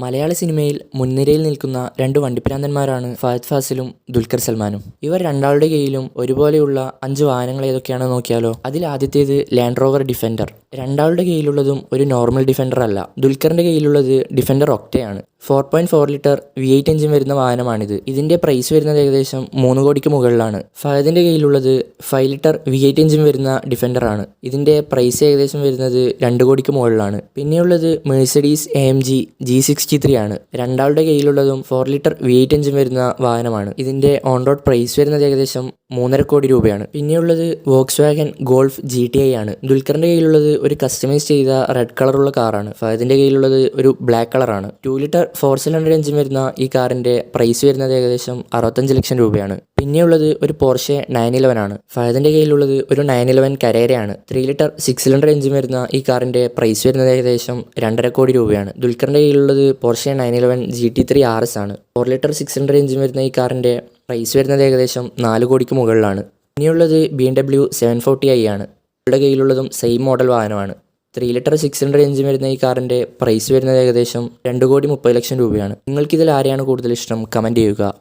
മലയാള സിനിമയിൽ മുൻനിരയിൽ നിൽക്കുന്ന രണ്ട് വണ്ടിപ്രാന്തന്മാരാണ് ഫഹദ് ഫാസിലും ദുൽഖർ സൽമാനും. ഇവർ രണ്ടാളുടെ കയ്യിലും ഒരുപോലെയുള്ള 5 വാഹനങ്ങൾ ഏതൊക്കെയാണെന്ന് നോക്കിയാലോ. അതിൽ ആദ്യത്തേത് ലാൻഡ് റോവർ ഡിഫൻഡർ. രണ്ടാളുടെ കയ്യിലുള്ളതും ഒരു നോർമൽ ഡിഫൻഡർ അല്ല. ദുൽഖറിന്റെ കയ്യിലുള്ളത് ഡിഫൻഡർ ഒക്ടയാണ്. 4.4 ലിറ്റർ V8 എഞ്ചിൻ വരുന്ന വാഹനമാണിത്. ഇതിന്റെ പ്രൈസ് വരുന്നത് ഏകദേശം 3 കോടിക്ക് മുകളിലാണ്. ഫഹദിന്റെ കയ്യിലുള്ളത് 5 ലിറ്റർ V8 എഞ്ചിൻ വരുന്ന ഡിഫൻഡർ ആണ്. ഇതിന്റെ പ്രൈസ് ഏകദേശം വരുന്നത് 2 കോടിക്ക് മുകളിലാണ്. പിന്നെയുള്ളത് മെഴ്സഡീസ് AMG G63 ആണ്. രണ്ടാളുടെ കയ്യിലുള്ളതും 4 ലിറ്റർ V8 എഞ്ചിൻ വരുന്ന വാഹനമാണ്. ഇതിന്റെ ഓൺ റോഡ് പ്രൈസ് വരുന്നത് ഏകദേശം 3.5 കോടി രൂപയാണ്. പിന്നെയുള്ളത് വോക്സ് വാഗൻ ഗോൾഫ് GTI ആണ്. ദുൽഖറിന്റെ കയ്യിലുള്ളത് ഒരു കസ്റ്റമൈസ് ചെയ്ത റെഡ് കളറുള്ള കാറാണ്. ഫഹദിന്റെ കയ്യിലുള്ളത് ഒരു ബ്ലാക്ക് കളറാണ്. 2 ലിറ്റർ 4 സിലിണ്ടർ എഞ്ചിൻ വരുന്ന ഈ കാറിന്റെ പ്രൈസ് വരുന്നത് ഏകദേശം 65 ലക്ഷം രൂപയാണ്. പിന്നെയുള്ളത് ഒരു പോർഷെ 911 ആണ്. ഫഹദിന്റെ കയ്യിലുള്ളത് ഒരു 911 കരേരയാണ്. 3 ലിറ്റർ 6 സിലിണ്ടർ എഞ്ചിൻ വരുന്ന ഈ കാറിന്റെ പ്രൈസ് വരുന്നത് ഏകദേശം 2.5 കോടി രൂപയാണ്. ദുൽഖറിന്റെ കയ്യിലുള്ളത് പോർഷെ 911 GT3 RS ആണ്. 4 ലിറ്റർ 6 സിലിണ്ടർ എഞ്ചിൻ വരുന്ന ഈ കാറിന്റെ പ്രൈസ് വരുന്നത് ഏകദേശം 4 കോടിക്ക് മുകളിലാണ്. പിന്നെയുള്ളത് BMW 740i ആണ്. ഇവരുടെ കയ്യിലുള്ളതും സെയിം മോഡൽ വാഹനമാണ്. 3 ലിറ്റർ 6 സിലിണ്ടർ എഞ്ചിൻ വരുന്ന ഈ കാറിന്റെ പ്രൈസ് വരുന്നത് ഏകദേശം 2 കോടി 30 ലക്ഷം രൂപയാണ്. നിങ്ങൾക്കിതിൽ ആരെയാണ് കൂടുതൽ ഇഷ്ടം? കമൻറ്റ് ചെയ്യുക.